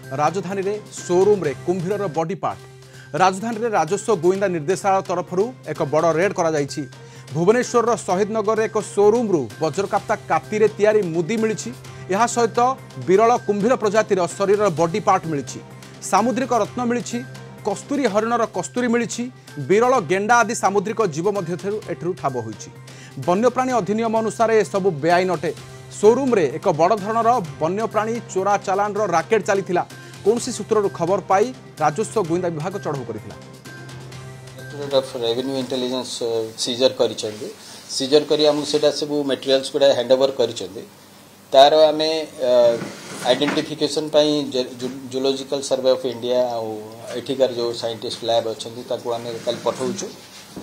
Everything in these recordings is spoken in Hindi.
राजधानी रे शोरूम रे कुंभीर बॉडी पार्ट राजधानी रे राजस्व गोविंदा निर्देशालय तरफ एक बड़ रेड करा जायछि। भुवनेश्वर शहीद नगर एक शोरूम रु वज्रकाप्ता काती रे तैयारी मुदी मिली। यह सहित विरल कुंभीर प्रजातिर शरीर बॉडी पार्ट मिली। सामुद्रिक रत्न मिली। कस्तूरी हरिणर कस्तूरी मिली। विरल गेंडा आदि सामुद्रिक जीव मध्य ठाब होइछि। वन्यप्राणी अधिनियम अनुसार ए सबु बेआईन अटे। शोरूम रे एक बड़ धरणर वन्यप्राणी चोरा चालान राकेट चली कौन सूत्र खबर पाई राजस्व गोविंदा विभाग चढ़ऊ कर रेवेन्यू इंटेलिजेंस सीजर करिसेंदी। सीजर करी हम सेटा सब मटेरियल्स गुडा हैंडओवर करिसेंदी। तार आमे आइडेंटिफिकेशन पाई जूलॉजिकल सर्वे ऑफ इंडिया एठिकार जो साइंटिस्ट लैब अच्छी आम कल पठाऊँ।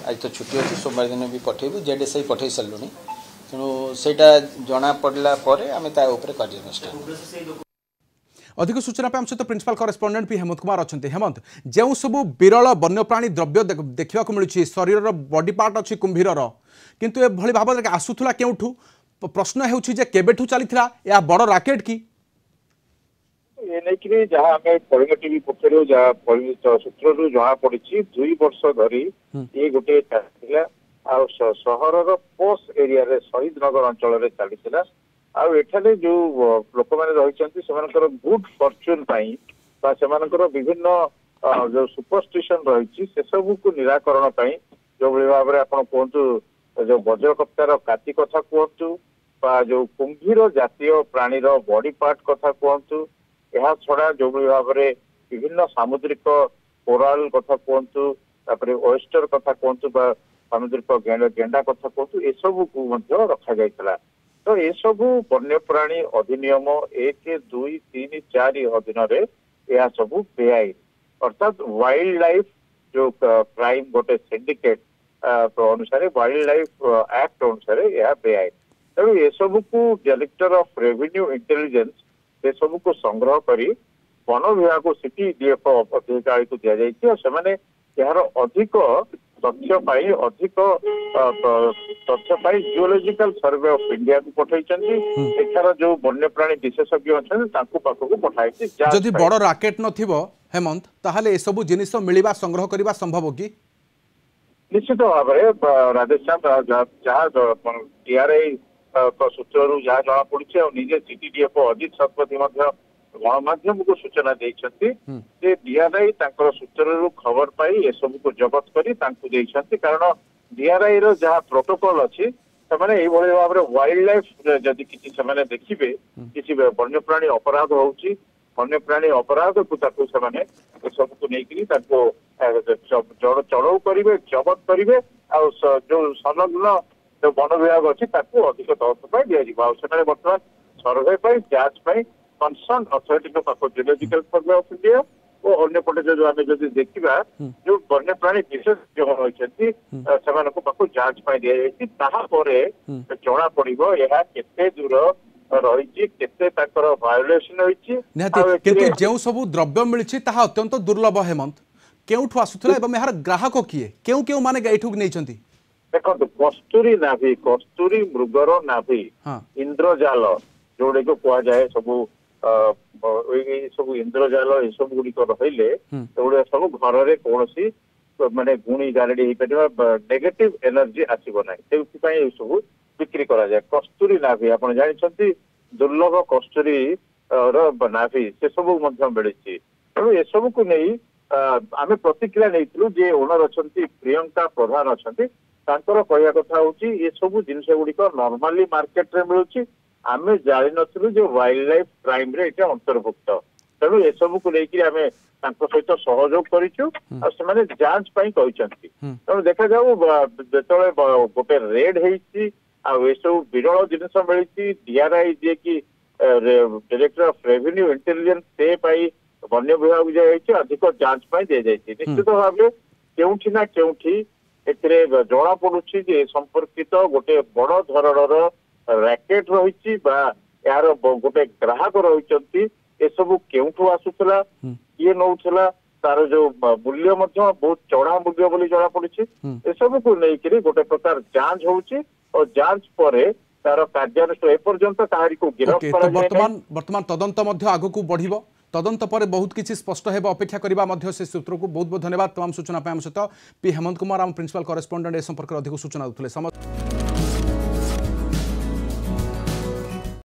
आज तो छुट्टी अच्छी सोमवार दिन भी पठेबू। जेडीएसआई पठे सारूँ। तेणु सेटा जना पड़ला परे आमे ता ऊपर कार्यानुष्ठान। अधिक सूचना पे सहित प्रिंसिपल करेस्पोंडेंट भी हेमंत कुमार अच्छा। हेमंत, जो सब विरल वन्यप्राणी द्रव्य देखा मिलूँ शरीर बॉडी पार्ट अच्छी कुंभीर किंतु एभली भाव आसूला केउठू प्रश्न होबेठू चली या बड़ राकेट की जहाँ टीवी पक्षर सूत्र जना पड़ी 2 वर्ष धरी ये गोटे सहर पोस्ट एरिया रे शहीद नगर अंचल चली एठारे जो लोक मैंने रही गुड फॉर्च्यून विभिन्न जो सुपरस्टिशन रही से सब को निराकरण जो भाव में आप कहतु जो वज्रकप्तार काती कथा कहतु जो कुंभीर जातीय प्राणीर बॉडी पार्ट कथा कहतु यह छड़ा जो भाव में विभिन्न सामुद्रिक कोराल कथा कहतु ओएस्टर कथा कहतु सामुद्रिक गेंडा कथा कहतु ये सब को रखा जाइछला। तो ये सब वन्यप्राणी अधिनियम 1, 2, 3, 4 अधीन यह सब बेआईन अर्थात वाइल्ड लाइफ जो क्राइम गोटे सिंडिकेट अनुसार वाइल्ड लाइफ एक्ट अनुसार यह बेआईन। तेणु ये सब को डायरेक्टर ऑफ रेवेन्यू इंटेलिजेंस ये सब को संग्रह करी वन विभाग को सिटी डीएफओ अधिकारी को दि जाए यार अधिक तथ्य अधिक तथ्य जियोलॉजिकल सर्वे ऑफ इंडिया को पठाई जो वन्यप्राणी विशेषज्ञ अच्छा पाखक पठाई। जदि बड़ राकेट नथिबो हेमंत ताहले ए सब जिनिस मिलिबा संग्रह करबा संभव कि निश्चित भाव में राधेश्याम जहाँ टीआरआई सूत्र जहाँ जना पड़ी निजे सिटी डीएफओ अजित शतपथी गणमाध्यम को सूचना देते डीआरआई सूत्र खबर पाई ये सब को जबत करी कारण डीआरआई रो जहाँ प्रोटोकॉल अच्छी से भाव में वाइल्ड लाइफ जदि किसी से देखिए किसी वन्यप्राणी अपराध होची वन्यप्राणी अपराध को सब को लेकिन चढ़ऊ करेंगे जबत करेंगे जो संलग्न जो वन विभाग अच्छी अधिक तहस दि बर्तमान सर्वे जांच concern authority geological survey of India और अन्य पटे जो आम जो देखा जो वन्यप्राणी विशेषज्ञ रही जांच दि जना पड़ो यह केते दूर रही वायोलेशन किंतु जो सब द्रव्य मिली अत्यंत दुर्लभ हेमंत केउठू आसुथला एवं यार ग्राहक किए केउ केउ माने एठू नहीं देखो कस्तूरी नाभि कस्तूरी मृगर नाभि इंद्रजाल जोड़े को कह जाए सब सब इंद्रजाल ये सब गुड़िक रही सब घर कौन माने गुणी गारेडी हो पार नेगेटिव एनर्जी आसब ना से सब बिक्री करा जाए। कस्तूरी नाभि आप जानते दुर्लभ कस्तूरी नाभि से सब मिली तेणु ये सब को नहीं आम प्रतिक्रिया नहीं जे ओनर अच्छा प्रियंका प्रधान अच्छा कहया कथा हूँ ये सब जिनस गुड़िक नॉर्मली मार्केट रे मिलूँ आम जानी नु जो वाइल्ड लाइफ क्राइम रे ये अंतर्भुक्त तेणु ये सब को लेकिन आम सहित सहयोग कर जांच तेणु देखा जाऊ जो गोटे रेड हो सब विरल जिनस मिली डीआरआई जी की डायरेक्टर ऑफ रेवेन्यू इंटेलिजेंस से वन्य विभाग जाए अधिक जांच दि जाए। निश्चित भाव केउठी ना केउठी जना पड़ुछि संपर्कित गोटे बड़ धरणर रैकेट रही यार गोटे ग्राहक रही सब केउठू आसूला किए नौला तार जो मूल्य बहुत चढ़ा मूल्य बोली जना पड़ी ए सब को लेकिन गोटे प्रकार जांच होउछि और जांच पर तार कार्यानुष्ठान एपर्यंत ताहारी को गिरफ्त वर्तमान तदंत आगु बढ़िबो तदंत पर बहुत किसी स्पष्ट हेब अपेक्षा करने से सूत्र को बहुत बहुत धन्यवाद। तमाम सूचना सहित पी हेमंत कुमार आम प्रिंसिपल करेस्पोंडेंट ए संपर्क अधिक सूचना देते।